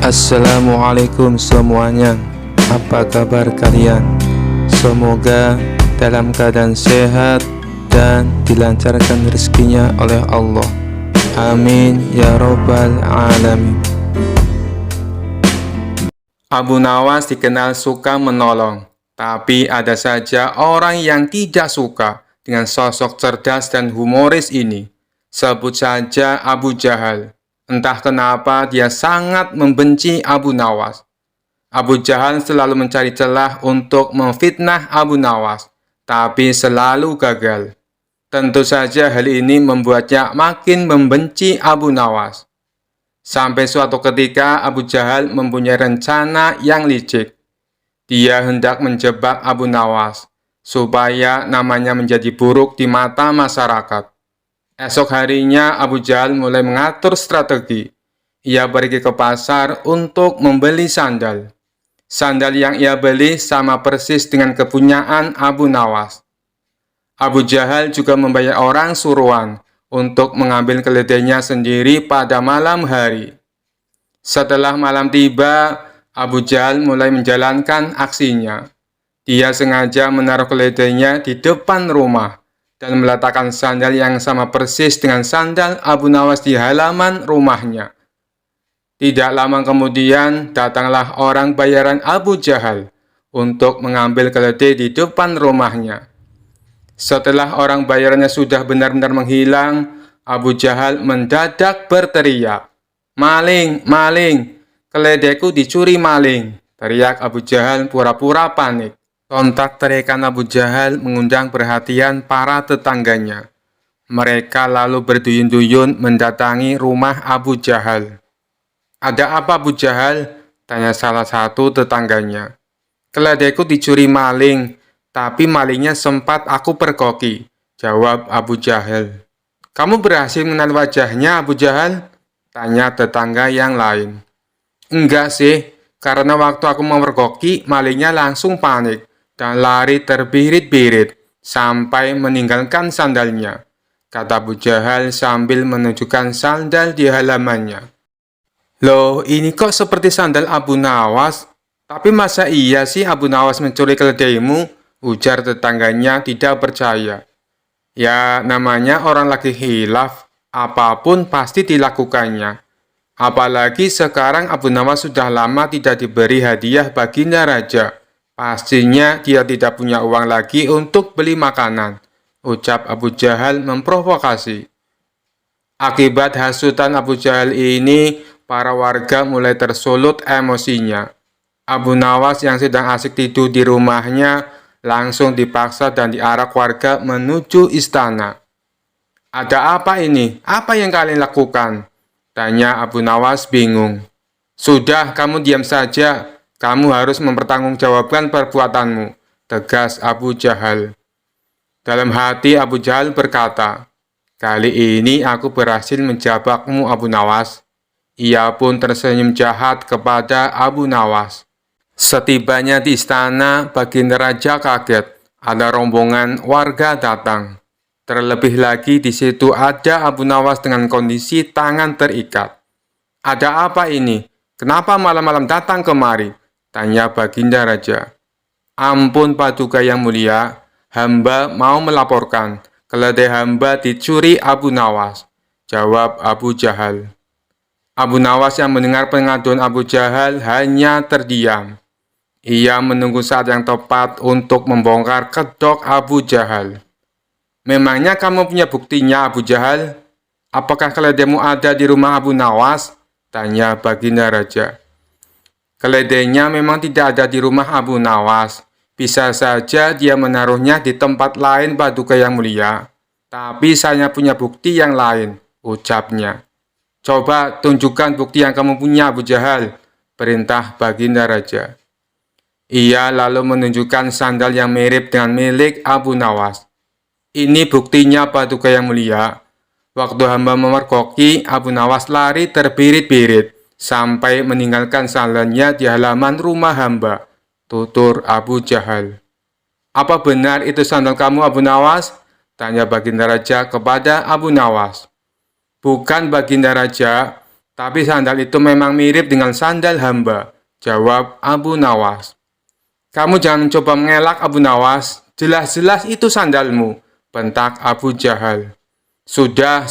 Assalamualaikum semuanya. Apa kabar kalian? Semoga dalam keadaan sehat dan dilancarkan rezekinya oleh Allah. Amin ya robbal alamin. Abu Nawas dikenal suka menolong, tapi ada saja orang yang tidak suka dengan sosok cerdas dan humoris ini. Sebut saja Abu Jahal. Entah kenapa dia sangat membenci Abu Nawas. Abu Jahal selalu mencari celah untuk memfitnah Abu Nawas, tapi selalu gagal. Tentu saja hal ini membuatnya makin membenci Abu Nawas. Sampai suatu ketika Abu Jahal mempunyai rencana yang licik. Dia hendak menjebak Abu Nawas, supaya namanya menjadi buruk di mata masyarakat. Esok harinya Abu Jahal mulai mengatur strategi. Ia pergi ke pasar untuk membeli sandal. Sandal yang ia beli sama persis dengan kepunyaan Abu Nawas. Abu Jahal juga membayar orang suruhan untuk mengambil keledainya sendiri pada malam hari. Setelah malam tiba, Abu Jahal mulai menjalankan aksinya. Dia sengaja menaruh keledainya di depan rumah dan meletakkan sandal yang sama persis dengan sandal Abu Nawas di halaman rumahnya. Tidak lama kemudian, datanglah orang bayaran Abu Jahal untuk mengambil keledai di depan rumahnya. Setelah orang bayarannya sudah benar-benar menghilang, Abu Jahal mendadak berteriak, "Maling, maling, keledaiku dicuri maling!" Teriak Abu Jahal pura-pura panik. Sontak teriakan Abu Jahal mengundang perhatian para tetangganya. Mereka lalu berduyun-duyun mendatangi rumah Abu Jahal. "Ada apa Abu Jahal?" tanya salah satu tetangganya. "Keledaiku dicuri maling, tapi malingnya sempat aku pergoki," jawab Abu Jahal. "Kamu berhasil mengenal wajahnya Abu Jahal?" tanya tetangga yang lain. "Enggak sih, karena waktu aku memergoki, malingnya langsung panik dan lari terbirit-birit sampai meninggalkan sandalnya," kata Abu Jahal sambil menunjukkan sandal di halamannya. "Loh, ini kok seperti sandal Abu Nawas? Tapi masa iya sih Abu Nawas mencuri keledaimu?" ujar tetangganya tidak percaya. "Ya, namanya orang lagi khilaf, apapun pasti dilakukannya. Apalagi sekarang Abu Nawas sudah lama tidak diberi hadiah baginda raja. Pastinya dia tidak punya uang lagi untuk beli makanan," ucap Abu Jahal memprovokasi. Akibat hasutan Abu Jahal ini, para warga mulai tersulut emosinya. Abu Nawas yang sedang asik tidur di rumahnya langsung dipaksa dan diarak warga menuju istana. "Ada apa ini? Apa yang kalian lakukan?" tanya Abu Nawas bingung. "Sudah, kamu diam saja. Kamu harus mempertanggungjawabkan perbuatanmu," tegas Abu Jahal. Dalam hati Abu Jahal berkata, "Kali ini aku berhasil menjebakmu Abu Nawas." Ia pun tersenyum jahat kepada Abu Nawas. Setibanya di istana, baginda raja kaget. Ada rombongan warga datang. Terlebih lagi di situ ada Abu Nawas dengan kondisi tangan terikat. "Ada apa ini? Kenapa malam-malam datang kemari?" tanya baginda raja. "Ampun Paduka yang mulia, hamba mau melaporkan keledai hamba dicuri Abu Nawas," jawab Abu Jahal. Abu Nawas yang mendengar pengaduan Abu Jahal hanya terdiam. Ia menunggu saat yang tepat untuk membongkar kedok Abu Jahal. "Memangnya kamu punya buktinya Abu Jahal? Apakah keledaimu ada di rumah Abu Nawas?" tanya baginda raja. "Keledainya memang tidak ada di rumah Abu Nawas. Bisa saja dia menaruhnya di tempat lain Paduka yang mulia. Tapi saya punya bukti yang lain," ucapnya. "Coba tunjukkan bukti yang kamu punya Abu Jahal," perintah baginda raja. Ia lalu menunjukkan sandal yang mirip dengan milik Abu Nawas. "Ini buktinya Paduka yang mulia. Waktu hamba memergoki, Abu Nawas lari terbirit-birit sampai meninggalkan sandalnya di halaman rumah hamba," tutur Abu Jahal. "Apa benar itu sandal kamu Abu Nawas?" tanya baginda raja kepada Abu Nawas. "Bukan baginda raja, Tapi sandal itu memang mirip dengan sandal hamba, jawab Abu Nawas. Kamu jangan mencoba mengelak, Abu Nawas. Jelas-jelas itu sandalmu, bentak Abu Jahal. Sudah,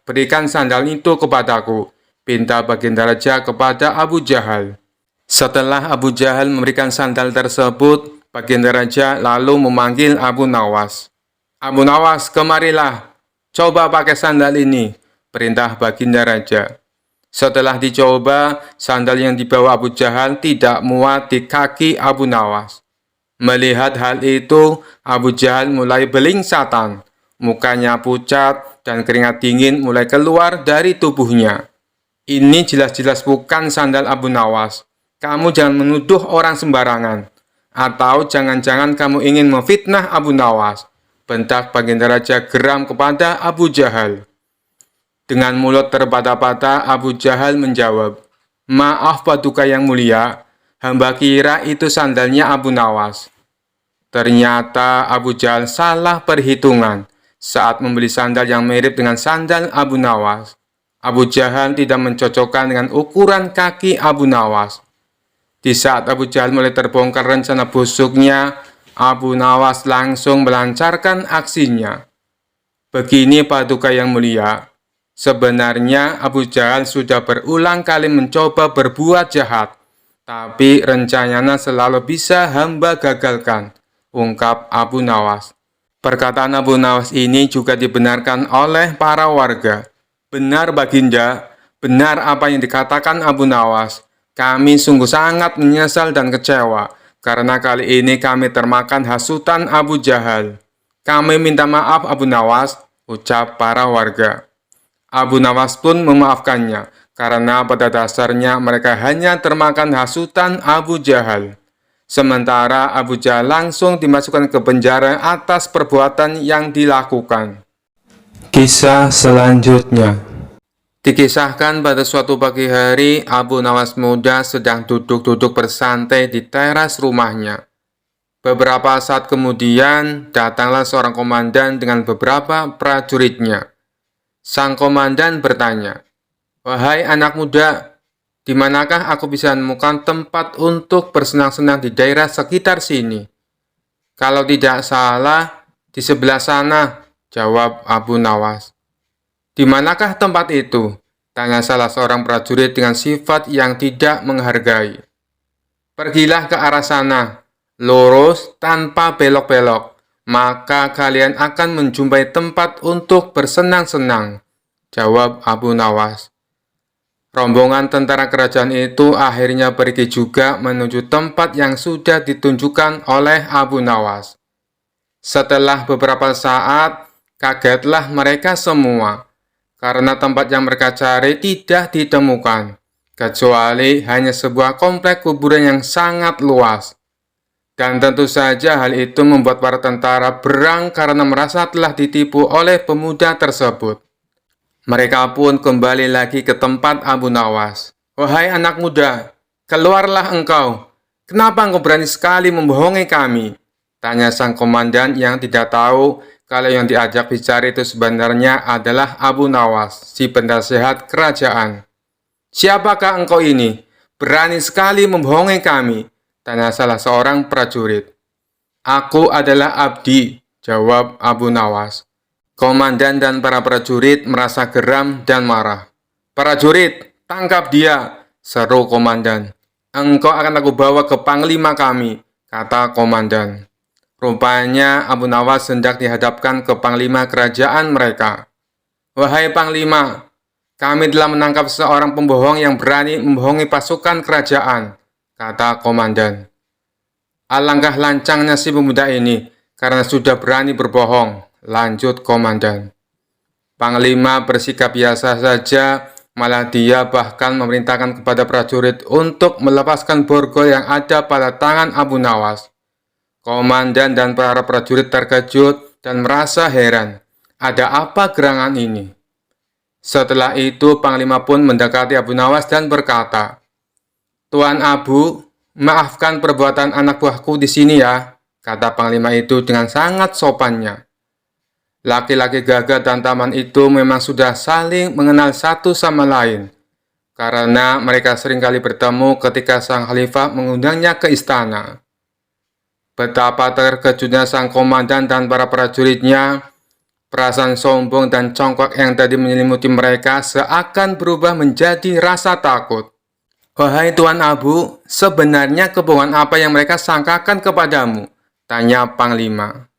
berikan sandal itu kepadaku, pinta Baginda Raja kepada Abu Jahal. Setelah Abu Jahal memberikan sandal tersebut, Baginda Raja lalu memanggil Abu Nawas. Abu Nawas, kemarilah, coba pakai sandal ini, perintah Baginda Raja. Setelah dicoba, sandal yang dibawa Abu Jahal tidak muat di kaki Abu Nawas. Melihat hal itu, Abu Jahal mulai belingsatan. Mukanya pucat dan keringat dingin mulai keluar dari tubuhnya. Ini jelas-jelas bukan sandal Abu Nawas. Kamu jangan menuduh orang sembarangan. Atau jangan-jangan kamu ingin memfitnah Abu Nawas, bentak Baginda Raja geram kepada Abu Jahal. Dengan mulut terbata-bata, Abu Jahal menjawab, "Maaf Paduka yang mulia, hamba kira itu sandalnya Abu Nawas." Ternyata Abu Jahal salah perhitungan saat membeli sandal yang mirip dengan sandal Abu Nawas. Abu Jahal tidak mencocokkan dengan ukuran kaki Abu Nawas. Di saat Abu Jahal mulai terbongkar rencana busuknya, Abu Nawas langsung melancarkan aksinya. Begini Paduka yang mulia, sebenarnya Abu Jahal sudah berulang kali mencoba berbuat jahat, tapi rencananya selalu bisa hamba gagalkan, ungkap Abu Nawas. Perkataan Abu Nawas ini juga dibenarkan oleh para warga. Benar Baginda, benar apa yang dikatakan Abu Nawas. Kami sungguh sangat menyesal dan kecewa, karena kali ini kami termakan hasutan Abu Jahal. Kami minta maaf Abu Nawas, ucap para warga. Abu Nawas pun memaafkannya, karena pada dasarnya mereka hanya termakan hasutan Abu Jahal. Sementara Abu Jahal langsung dimasukkan ke penjara atas perbuatan yang dilakukan. Kisah selanjutnya. Dikisahkan pada suatu pagi hari, Abu Nawas muda sedang duduk-duduk bersantai di teras rumahnya. Beberapa saat kemudian, datanglah seorang komandan dengan beberapa prajuritnya. Sang komandan bertanya, "Wahai anak muda, di manakah aku bisa menemukan tempat untuk bersenang-senang di daerah sekitar sini?" "Kalau tidak salah, di sebelah sana," jawab Abu Nawas. "Di manakah tempat itu?" tanya salah seorang prajurit dengan sifat yang tidak menghargai. "Pergilah ke arah sana, lurus tanpa belok-belok. Maka kalian akan menjumpai tempat untuk bersenang-senang," jawab Abu Nawas. Rombongan tentara kerajaan itu akhirnya pergi juga menuju tempat yang sudah ditunjukkan oleh Abu Nawas. Setelah beberapa saat, kagetlah mereka semua, karena tempat yang mereka cari tidak ditemukan, kecuali hanya sebuah komplek kuburan yang sangat luas. Dan tentu saja hal itu membuat para tentara berang karena merasa telah ditipu oleh pemuda tersebut. Mereka pun kembali lagi ke tempat Abu Nawas. "Wahai anak muda, keluarlah engkau. Kenapa engkau berani sekali membohongi kami?" tanya sang komandan yang tidak tahu kalau yang diajak bicara itu sebenarnya adalah Abu Nawas, si penasehat kerajaan. "Siapakah engkau ini? Berani sekali membohongi kami," tanya salah seorang prajurit. "Aku adalah Abdi," jawab Abu Nawas. Komandan dan para prajurit merasa geram dan marah. "Prajurit, tangkap dia," seru komandan. "Engkau akan aku bawa ke panglima kami," kata komandan. Rupanya Abu Nawas hendak dihadapkan ke panglima kerajaan mereka. "Wahai panglima, kami telah menangkap seorang pembohong yang berani membohongi pasukan kerajaan," kata komandan. "Alangkah lancangnya si pemuda ini, karena sudah berani berbohong," lanjut komandan. Panglima bersikap biasa saja, malah dia bahkan memerintahkan kepada prajurit untuk melepaskan borgol yang ada pada tangan Abu Nawas. Komandan dan para prajurit terkejut dan merasa heran. Ada apa gerangan ini? Setelah itu, panglima pun mendekati Abu Nawas dan berkata, "Tuan Abu, maafkan perbuatan anak buahku di sini ya," kata panglima itu dengan sangat sopannya. Laki-laki gagah dan tampan itu memang sudah saling mengenal satu sama lain. karena mereka seringkali bertemu ketika sang khalifah mengundangnya ke istana. Betapa terkejutnya sang komandan dan para prajuritnya. Perasaan sombong dan congkak yang tadi menyelimuti mereka seakan berubah menjadi rasa takut. "Wahai Tuan Abu, sebenarnya kebohongan apa yang mereka sangkakan kepadamu?" tanya Panglima.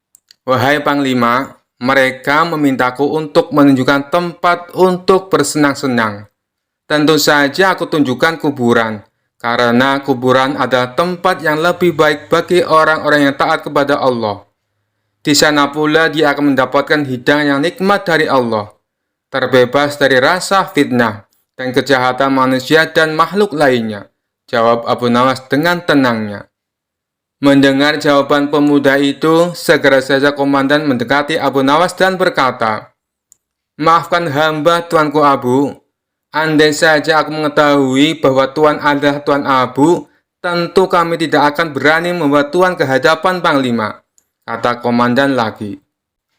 "Wahai Panglima, mereka memintaku untuk menunjukkan tempat untuk bersenang-senang. Tentu saja aku tunjukkan kuburan, karena kuburan adalah tempat yang lebih baik bagi orang-orang yang taat kepada Allah. Di sana pula dia akan mendapatkan hidangan yang nikmat dari Allah, terbebas dari rasa fitnah dan kejahatan manusia dan makhluk lainnya," jawab Abu Nawas dengan tenangnya. Mendengar jawaban pemuda itu, segera saja komandan mendekati Abu Nawas dan berkata, "Maafkan hamba, Tuanku Abu. Andai saja aku mengetahui bahwa Tuan adalah Tuan Abu, tentu kami tidak akan berani membawa Tuan ke hadapan Panglima," kata komandan lagi.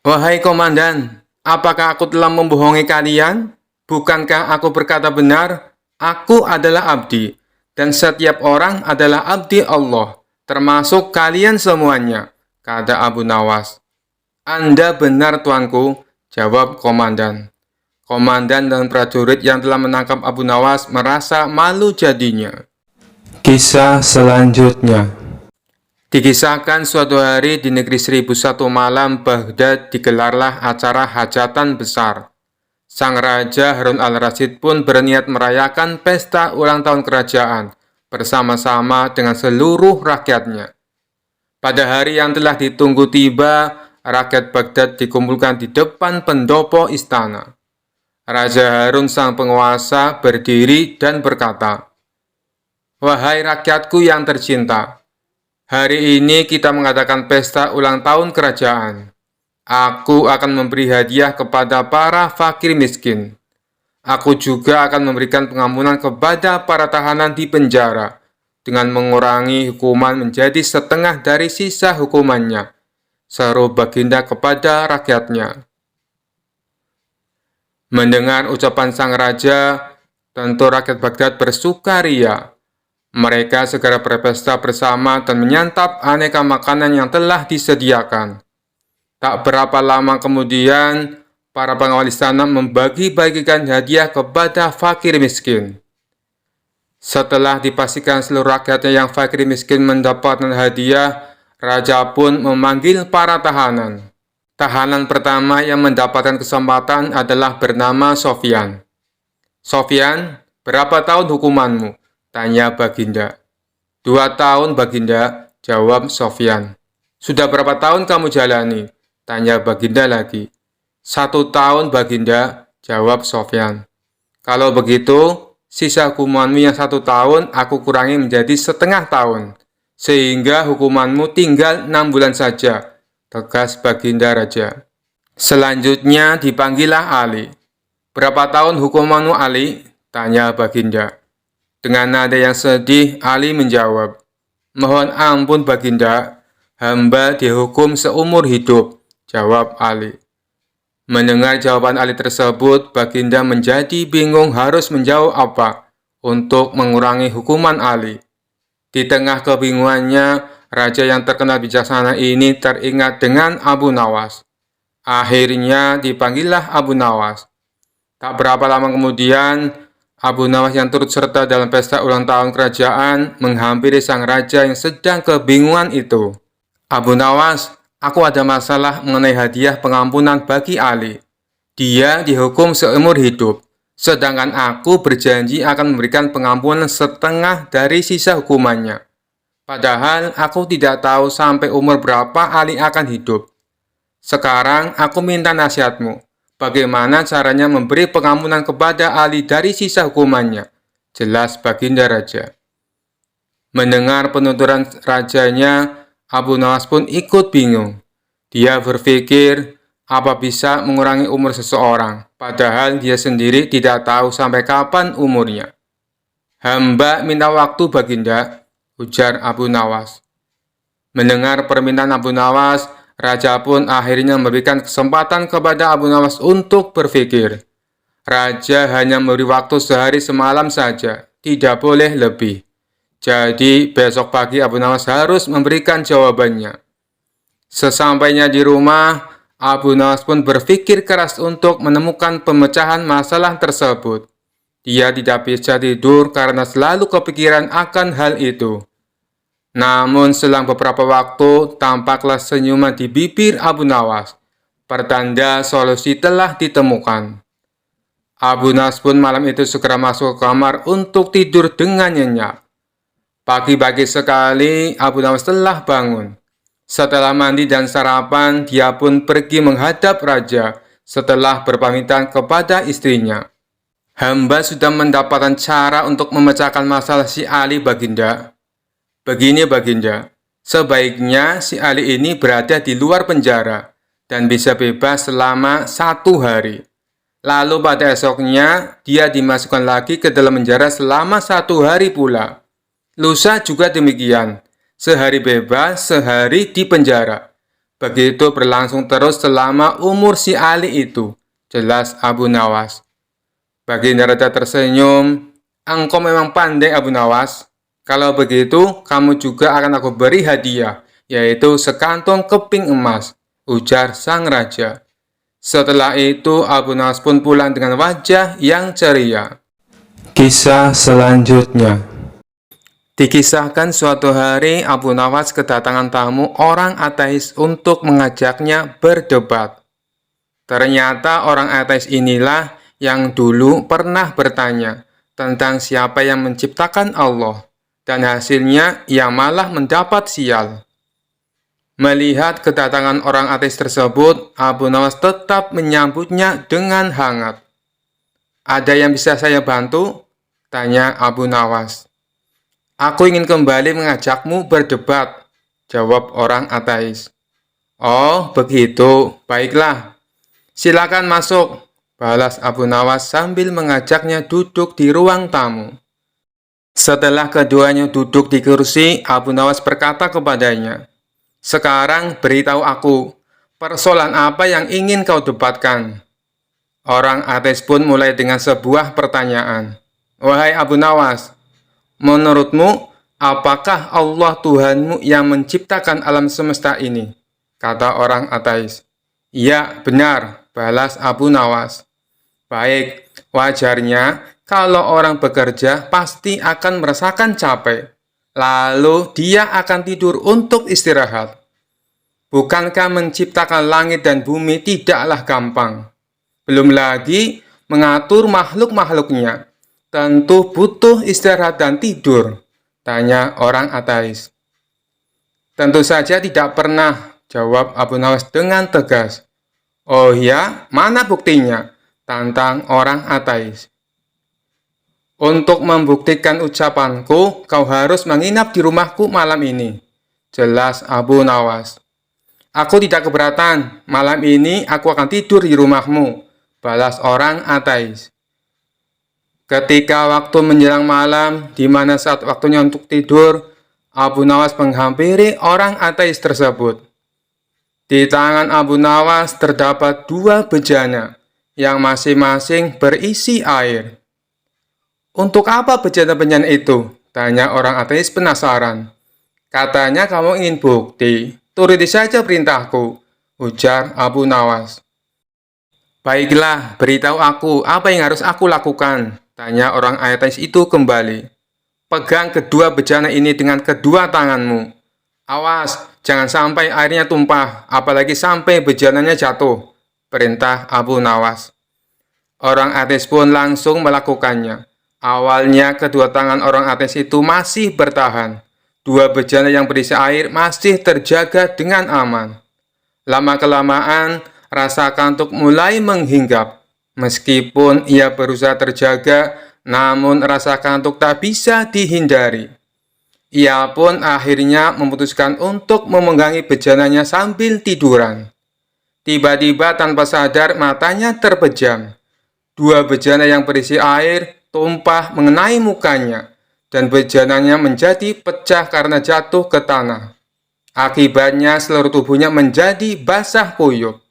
"Wahai komandan, apakah aku telah membohongi kalian? Bukankah aku berkata benar? Aku adalah abdi, dan setiap orang adalah abdi Allah, termasuk kalian semuanya," kata Abu Nawas. "Anda benar, Tuanku," jawab komandan. Komandan dan prajurit yang telah menangkap Abu Nawas merasa malu jadinya. Kisah selanjutnya. Dikisahkan suatu hari di negeri 1001 malam Baghdad digelarlah acara hajatan besar. Sang Raja Harun al-Rasyid pun berniat merayakan pesta ulang tahun kerajaan bersama-sama dengan seluruh rakyatnya. Pada hari yang telah ditunggu tiba, rakyat Baghdad dikumpulkan di depan pendopo istana. Raja Harun sang penguasa berdiri dan berkata, "Wahai rakyatku yang tercinta, hari ini kita mengadakan pesta ulang tahun kerajaan. Aku akan memberi hadiah kepada para fakir miskin. Aku juga akan memberikan pengampunan kepada para tahanan di penjara dengan mengurangi hukuman menjadi setengah dari sisa hukumannya," seru Baginda kepada rakyatnya. Mendengar ucapan sang raja, tentu rakyat Baghdad bersukaria. Mereka segera berpesta bersama dan menyantap aneka makanan yang telah disediakan. Tak berapa lama kemudian, para pengawal istana membagi-bagikan hadiah kepada fakir miskin. Setelah dipastikan seluruh rakyatnya yang fakir miskin mendapatkan hadiah, raja pun memanggil para tahanan. Tahanan pertama yang mendapatkan kesempatan adalah bernama Sofyan. "Sofyan, berapa tahun hukumanmu?" tanya Baginda. "2 tahun, Baginda," jawab Sofyan. "Sudah berapa tahun kamu jalani?" tanya Baginda lagi. "1 tahun, Baginda," jawab Sofyan. "Kalau begitu, sisa hukumanmu yang 1 tahun aku kurangi menjadi setengah tahun, sehingga hukumanmu tinggal 6 bulan saja," tegas Baginda Raja. Selanjutnya dipanggillah Ali. "Berapa tahun hukumanmu, Ali?" tanya Baginda. Dengan nada yang sedih, Ali menjawab, "Mohon ampun Baginda, hamba dihukum seumur hidup," jawab Ali. Mendengar jawaban Ali tersebut, Baginda menjadi bingung harus menjawab apa untuk mengurangi hukuman Ali. Di tengah kebingungannya, raja yang terkenal bijaksana ini teringat dengan Abu Nawas. Akhirnya dipanggillah Abu Nawas. Tak berapa lama kemudian, Abu Nawas yang turut serta dalam pesta ulang tahun kerajaan menghampiri sang raja yang sedang kebingungan itu. "Abu Nawas, aku ada masalah mengenai hadiah pengampunan bagi Ali. Dia dihukum seumur hidup, sedangkan aku berjanji akan memberikan pengampunan setengah dari sisa hukumannya. Padahal aku tidak tahu sampai umur berapa Ali akan hidup. Sekarang aku minta nasihatmu. Bagaimana caranya memberi pengampunan kepada Ali dari sisa hukumannya?" jelas Baginda Raja. Mendengar penuturan rajanya, Abu Nawas pun ikut bingung. Dia berpikir, apa bisa mengurangi umur seseorang, padahal dia sendiri tidak tahu sampai kapan umurnya. "Hamba minta waktu, Baginda," ujar Abu Nawas. Mendengar permintaan Abu Nawas, raja pun akhirnya memberikan kesempatan kepada Abu Nawas untuk berpikir. Raja hanya memberi waktu sehari semalam saja, tidak boleh lebih. Jadi besok pagi Abu Nawas harus memberikan jawabannya. Sesampainya di rumah, Abu Nawas pun berpikir keras untuk menemukan pemecahan masalah tersebut. Dia tidak bisa tidur karena selalu kepikiran akan hal itu. Namun selang beberapa waktu, tampaklah senyuman di bibir Abu Nawas. Pertanda solusi telah ditemukan. Abu Nawas pun malam itu segera masuk ke kamar untuk tidur dengan nyenyak. Pagi-pagi sekali, Abu Nawas telah bangun. Setelah mandi dan sarapan, dia pun pergi menghadap raja setelah berpamitan kepada istrinya. Hamba sudah mendapatkan cara untuk memecahkan masalah si Ali, Baginda. Begini, Baginda, sebaiknya si Ali ini berada di luar penjara dan bisa bebas selama 1 hari. Lalu pada esoknya, dia dimasukkan lagi ke dalam penjara selama 1 hari pula. Lusa juga demikian, sehari bebas, sehari di penjara. Begitu berlangsung terus selama umur si Ali itu, jelas Abu Nawas. Baginda Raja tersenyum, engkau memang pandai Abu Nawas. Kalau begitu, kamu juga akan aku beri hadiah, yaitu sekantong keping emas, ujar sang raja. Setelah itu, Abu Nawas pun pulang dengan wajah yang ceria. Kisah selanjutnya. Dikisahkan suatu hari, Abu Nawas kedatangan tamu orang ateis untuk mengajaknya berdebat. Ternyata orang ateis inilah yang dulu pernah bertanya tentang siapa yang menciptakan Allah. Dan hasilnya ia malah mendapat sial. Melihat kedatangan orang ateis tersebut, Abu Nawas tetap menyambutnya dengan hangat. Ada yang bisa saya bantu? Tanya Abu Nawas. Aku ingin kembali mengajakmu berdebat, jawab orang ateis. Oh, begitu. Baiklah. Silakan masuk, balas Abu Nawas sambil mengajaknya duduk di ruang tamu. Setelah keduanya duduk di kursi, Abu Nawas berkata kepadanya, sekarang beritahu aku, persoalan apa yang ingin kau debatkan? Orang ateis pun mulai dengan sebuah pertanyaan. Wahai Abu Nawas, menurutmu, apakah Allah Tuhanmu yang menciptakan alam semesta ini? Kata orang ateis. Iya, benar, balas Abu Nawas. Baik, wajarnya kalau orang bekerja pasti akan merasakan capek. Lalu dia akan tidur untuk istirahat. Bukankah menciptakan langit dan bumi tidaklah gampang? Belum lagi mengatur makhluk-makhluknya. Tentu butuh istirahat dan tidur, tanya orang ateis. Tentu saja tidak pernah, jawab Abu Nawas dengan tegas. Oh ya, mana buktinya? Tantang orang ateis. Untuk membuktikan ucapanku, kau harus menginap di rumahku malam ini, jelas Abu Nawas. Aku tidak keberatan, malam ini aku akan tidur di rumahmu, balas orang ateis. Ketika waktu menjelang malam, di mana saat waktunya untuk tidur, Abu Nawas menghampiri orang ateis tersebut. Di tangan Abu Nawas terdapat 2 bejana, yang masing-masing berisi air. Untuk apa bejana-bejana itu? Tanya orang ateis penasaran. Katanya kamu ingin bukti. Turuti saja perintahku, ujar Abu Nawas. Baiklah, beritahu aku apa yang harus aku lakukan, tanya orang ateis itu kembali. Pegang kedua bejana ini dengan kedua tanganmu. Awas, jangan sampai airnya tumpah, apalagi sampai bejananya jatuh, perintah Abu Nawas. Orang ateis pun langsung melakukannya. Awalnya kedua tangan orang ateis itu masih bertahan. 2 bejana yang berisi air masih terjaga dengan aman. Lama-kelamaan, rasa kantuk mulai menghinggap. Meskipun ia berusaha terjaga, namun rasa kantuk tak bisa dihindari. Ia pun akhirnya memutuskan untuk memegangi bejananya sambil tiduran. Tiba-tiba tanpa sadar matanya terpejam. 2 bejana yang berisi air tumpah mengenai mukanya, dan bejananya menjadi pecah karena jatuh ke tanah. Akibatnya seluruh tubuhnya menjadi basah kuyup.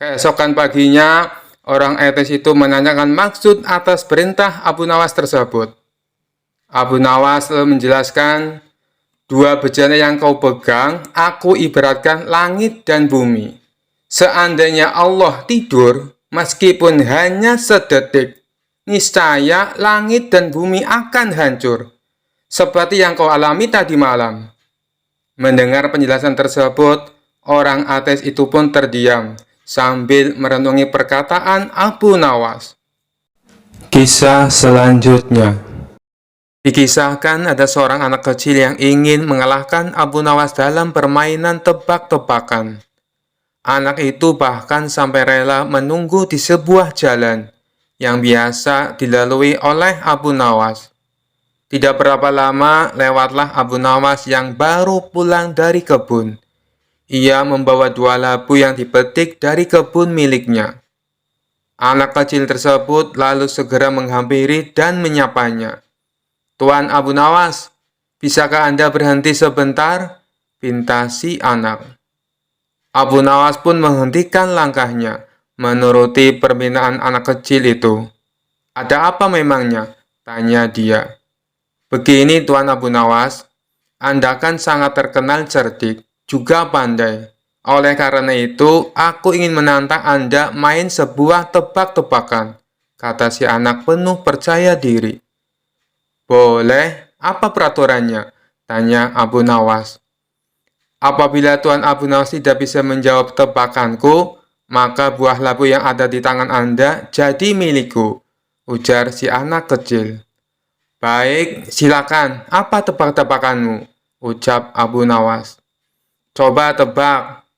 Keesokan paginya, Orang etis itu menanyakan maksud atas perintah Abu Nawas tersebut. Abu Nawas lalu menjelaskan, dua bejana yang kau pegang, aku ibaratkan langit dan bumi. Seandainya Allah tidur, meskipun hanya sedetik, niscaya langit dan bumi akan hancur, seperti yang kau alami tadi malam. Mendengar penjelasan tersebut, orang ateis itu pun terdiam, sambil merenungi perkataan Abu Nawas. Kisah selanjutnya. Dikisahkan ada seorang anak kecil yang ingin mengalahkan Abu Nawas dalam permainan tebak-tebakan. Anak itu bahkan sampai rela menunggu di sebuah jalan yang biasa dilalui oleh Abu Nawas. Tidak berapa lama, lewatlah Abu Nawas yang baru pulang dari kebun. Ia membawa dua labu yang dipetik dari kebun miliknya. Anak kecil tersebut lalu segera menghampiri dan menyapanya. "Tuan Abu Nawas, bisakah Anda berhenti sebentar?" pinta si anak. Abu Nawas pun menghentikan langkahnya, menuruti permintaan anak kecil itu. "Ada apa memangnya?" tanya dia. "Begini Tuan Abu Nawas, Anda kan sangat terkenal cerdik, juga pandai. Oleh karena itu, aku ingin menantang Anda main sebuah tebak-tebakan," kata si anak penuh percaya diri. "Boleh, apa peraturannya?" tanya Abu Nawas. "Apabila Tuan Abu Nawas tidak bisa menjawab tebakanku, maka buah labu yang ada di tangan Anda jadi milikku," ujar si anak kecil. "Baik, silakan. Apa tebak-tebakanmu?" ucap Abu Nawas. "Coba tebak,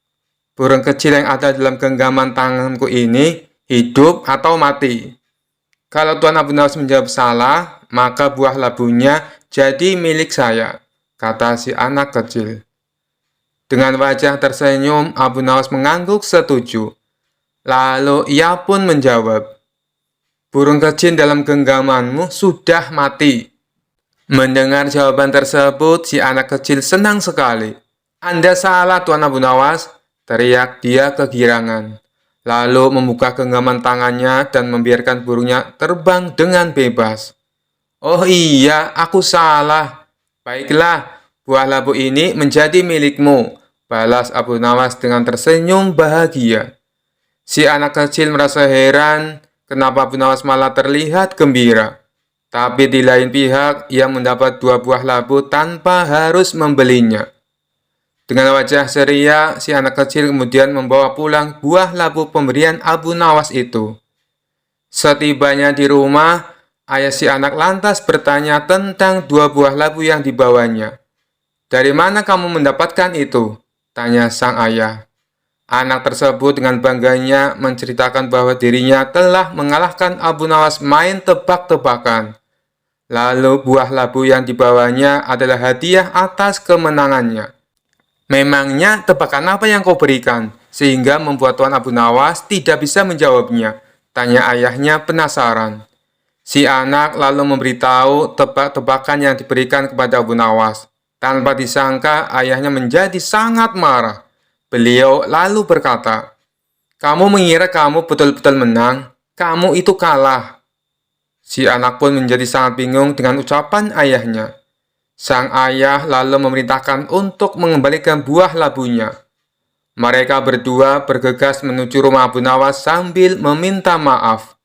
burung kecil yang ada dalam genggaman tanganku ini hidup atau mati? Kalau Tuan Abu Nawas menjawab salah, maka buah labunya jadi milik saya," kata si anak kecil. Dengan wajah tersenyum, Abu Nawas mengangguk setuju. Lalu ia pun menjawab, "Burung kecil dalam genggamanmu sudah mati." Mendengar jawaban tersebut, si anak kecil senang sekali. "Anda salah, Tuan Abu Nawas," teriak dia kegirangan. Lalu membuka genggaman tangannya dan membiarkan burungnya terbang dengan bebas. "Oh iya, aku salah. Baiklah, buah labu ini menjadi milikmu," balas Abu Nawas dengan tersenyum bahagia. Si anak kecil merasa heran kenapa Abu Nawas malah terlihat gembira. Tapi di lain pihak, ia mendapat dua buah labu tanpa harus membelinya. Dengan wajah ceria, si anak kecil kemudian membawa pulang buah labu pemberian Abu Nawas itu. Setibanya di rumah, ayah si anak lantas bertanya tentang dua buah labu yang dibawanya. "Dari mana kamu mendapatkan itu?" tanya sang ayah. Anak tersebut dengan bangganya menceritakan bahwa dirinya telah mengalahkan Abu Nawas main tebak-tebakan. Lalu buah labu yang dibawanya adalah hadiah atas kemenangannya. "Memangnya tebakan apa yang kau berikan, sehingga membuat Tuan Abu Nawas tidak bisa menjawabnya?" tanya ayahnya penasaran. Si anak lalu memberitahu tebak-tebakan yang diberikan kepada Abu Nawas. Tanpa disangka, ayahnya menjadi sangat marah. Beliau lalu berkata, "Kamu mengira kamu betul-betul menang? Kamu itu kalah." Si anak pun menjadi sangat bingung dengan ucapan ayahnya. Sang ayah lalu memerintahkan untuk mengembalikan buah labunya. Mereka berdua bergegas menuju rumah Abu Nawas sambil meminta maaf.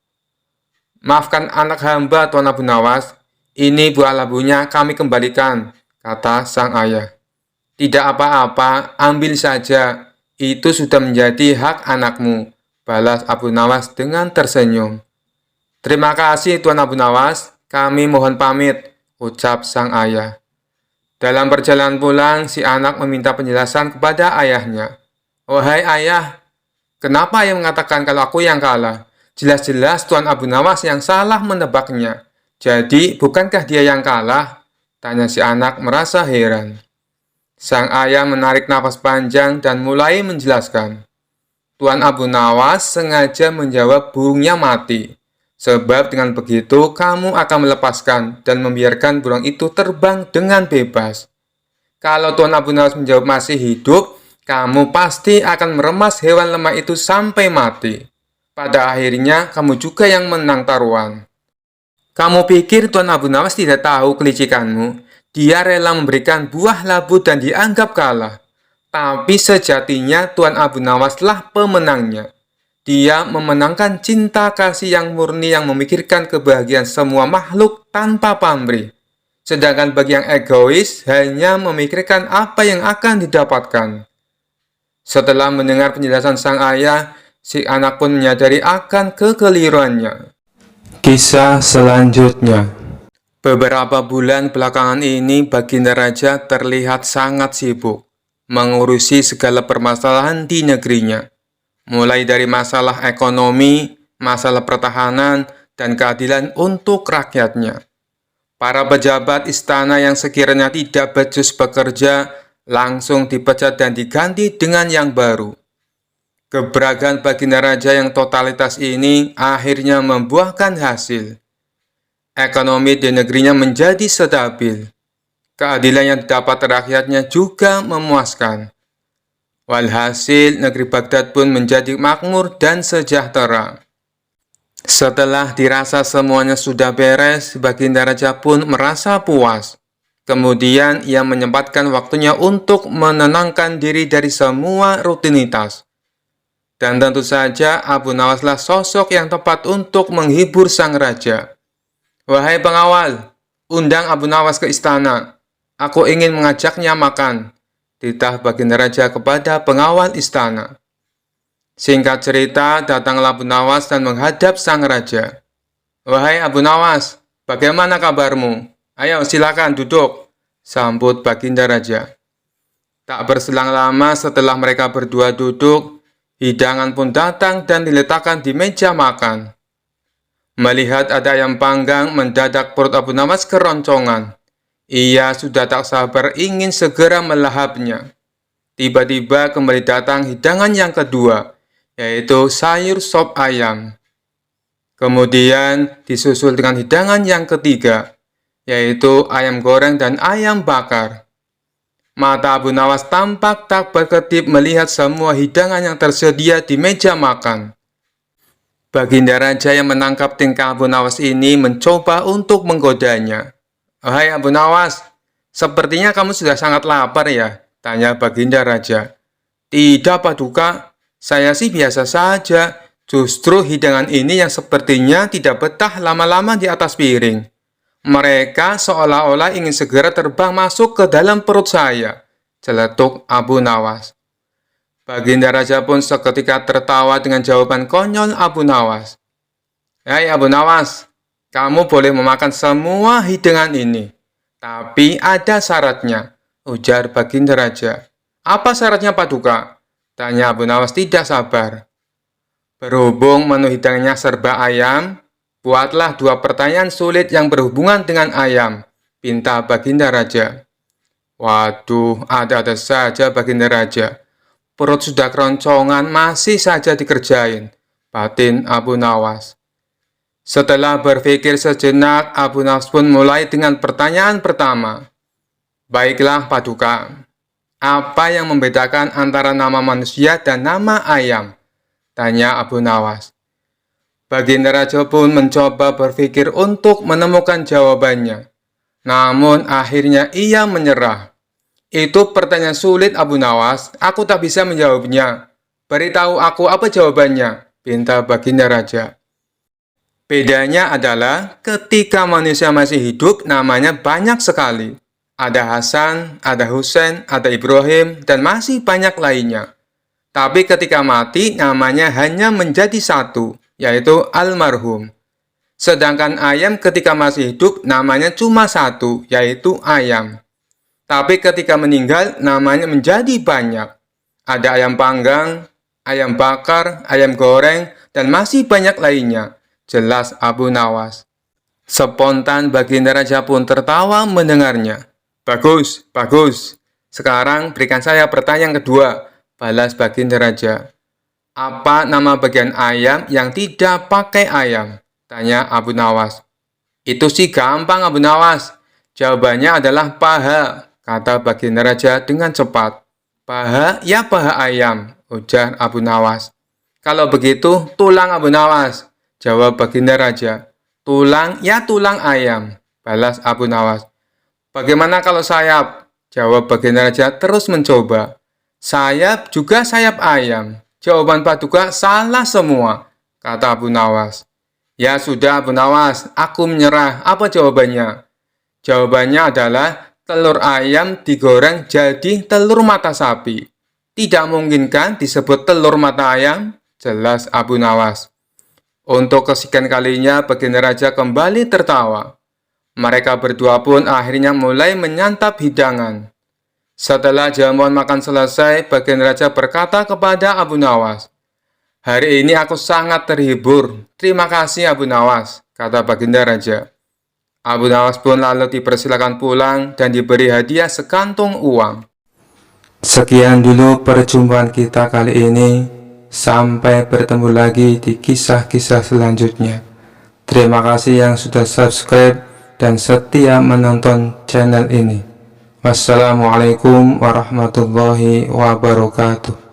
"Maafkan anak hamba, Tuan Abu Nawas. Ini buah labunya kami kembalikan," kata sang ayah. "Tidak apa-apa, ambil saja. Itu sudah menjadi hak anakmu," balas Abu Nawas dengan tersenyum. "Terima kasih Tuan Abu Nawas, kami mohon pamit," ucap sang ayah. Dalam perjalanan pulang, si anak meminta penjelasan kepada ayahnya. "Wahai ayah, kenapa ayah mengatakan kalau aku yang kalah? Jelas-jelas Tuan Abu Nawas yang salah menebaknya. Jadi, bukankah dia yang kalah?" tanya si anak merasa heran. Sang ayah menarik napas panjang dan mulai menjelaskan. "Tuan Abu Nawas sengaja menjawab burungnya mati. Sebab dengan begitu kamu akan melepaskan dan membiarkan burung itu terbang dengan bebas. Kalau Tuan Abu Nawas menjawab masih hidup, kamu pasti akan meremas hewan lemah itu sampai mati. Pada akhirnya, kamu juga yang menang taruhan. Kamu pikir Tuan Abu Nawas tidak tahu kelicikanmu? Dia rela memberikan buah labu dan dianggap kalah. Tapi sejatinya Tuan Abu Nawaslah pemenangnya. Dia memenangkan cinta kasih yang murni yang memikirkan kebahagiaan semua makhluk tanpa pamrih. Sedangkan bagi yang egois hanya memikirkan apa yang akan didapatkan. Setelah mendengar penjelasan sang ayah, si anak pun menyadari akan kekeliruannya. Kisah selanjutnya. Beberapa bulan belakangan ini Baginda Raja terlihat sangat sibuk mengurusi segala permasalahan di negerinya, mulai dari masalah ekonomi, masalah pertahanan, dan keadilan untuk rakyatnya. Para pejabat istana yang sekiranya tidak becus bekerja langsung dipecat dan diganti dengan yang baru. Gebrakan Baginda Raja yang totalitas ini akhirnya membuahkan hasil. Ekonomi di negerinya menjadi stabil. Keadilan yang didapat rakyatnya juga memuaskan. Walhasil, negeri Baghdad pun menjadi makmur dan sejahtera. Setelah dirasa semuanya sudah beres, Baginda Raja pun merasa puas. Kemudian, ia menyempatkan waktunya untuk menenangkan diri dari semua rutinitas. Dan tentu saja Abu Nawaslah sosok yang tepat untuk menghibur sang raja. Wahai pengawal, undang Abu Nawas ke istana. Aku ingin mengajaknya makan. Titah Baginda Raja kepada pengawal istana. Singkat cerita, datanglah Abu Nawas dan menghadap sang raja. Wahai Abu Nawas, bagaimana kabarmu? Ayo silakan duduk, sambut Baginda Raja. Tak berselang lama setelah mereka berdua duduk, hidangan pun datang dan diletakkan di meja makan. Melihat ada ayam panggang, mendadak perut Abu Nawas keroncongan. Ia sudah tak sabar ingin segera melahapnya. Tiba-tiba kembali datang hidangan yang kedua, yaitu sayur sop ayam. Kemudian disusul dengan hidangan yang ketiga, yaitu ayam goreng dan ayam bakar. Mata Abu Nawas tampak tak berkedip melihat semua hidangan yang tersedia di meja makan. Baginda Raja yang menangkap tingkah Abu Nawas ini mencoba untuk menggodanya. Wahai Abu Nawas, sepertinya kamu sudah sangat lapar ya? Tanya Baginda Raja. Tidak Paduka, saya sih biasa saja. Justru hidangan ini yang sepertinya tidak betah lama-lama di atas piring. Mereka seolah-olah ingin segera terbang masuk ke dalam perut saya, celetuk Abu Nawas. Baginda Raja pun seketika tertawa dengan jawaban konyol Abu Nawas. Hai Abu Nawas, kamu boleh memakan semua hidangan ini, tapi ada syaratnya, ujar Baginda Raja. Apa syaratnya Paduka? Tanya Abu Nawas tidak sabar. Berhubung menu hidangannya serba ayam, buatlah 2 pertanyaan sulit yang berhubungan dengan ayam, pinta Baginda Raja. Waduh, ada-ada saja Baginda Raja. Perut sudah keroncongan, masih saja dikerjain, batin Abu Nawas. Setelah berpikir sejenak, Abu Nawas pun mulai dengan pertanyaan pertama. Baiklah Paduka, apa yang membedakan antara nama manusia dan nama ayam? Tanya Abu Nawas. Baginda Raja pun mencoba berpikir untuk menemukan jawabannya. Namun akhirnya ia menyerah. Itu pertanyaan sulit Abu Nawas, aku tak bisa menjawabnya. Beritahu aku apa jawabannya, pinta Baginda Raja. Bedanya adalah ketika manusia masih hidup namanya banyak sekali. Ada Hasan, ada Husain, ada Ibrahim, dan masih banyak lainnya. Tapi ketika mati namanya hanya menjadi satu, yaitu almarhum. Sedangkan ayam ketika masih hidup namanya cuma satu, yaitu ayam. Tapi ketika meninggal namanya menjadi banyak. Ada ayam panggang, ayam bakar, ayam goreng, dan masih banyak lainnya, jelas Abu Nawas. Spontan Baginda Raja pun tertawa mendengarnya. Bagus, bagus. Sekarang berikan saya pertanyaan kedua, balas Baginda Raja. Apa nama bagian ayam yang tidak pakai ayam? Tanya Abu Nawas. Itu sih gampang Abu Nawas. Jawabannya adalah paha, kata Baginda Raja dengan cepat. Paha ya paha ayam, ujar Abu Nawas. Kalau begitu, tulang Abu Nawas, jawab baginda raja. Tulang, ya tulang ayam, balas Abu Nawas. Bagaimana kalau sayap? Jawab baginda raja terus mencoba. Sayap juga sayap ayam. Jawaban Paduka salah semua, kata Abu Nawas. Ya sudah Abu Nawas, aku menyerah. Apa jawabannya? Jawabannya adalah telur ayam digoreng jadi telur mata sapi. Tidak mungkin kan disebut telur mata ayam? Jelas Abu Nawas. Untuk kesekian kalinya baginda raja kembali tertawa. Mereka berdua pun akhirnya mulai menyantap hidangan. Setelah jamuan makan selesai, baginda raja berkata kepada Abu Nawas, "Hari ini aku sangat terhibur. Terima kasih Abu Nawas," kata baginda raja. Abu Nawas pun lalu dipersilakan pulang dan diberi hadiah sekantung uang. Sekian dulu perjumpaan kita kali ini. Sampai bertemu lagi di kisah-kisah selanjutnya. Terima kasih yang sudah subscribe dan setia menonton channel ini. Wassalamualaikum warahmatullahi wabarakatuh.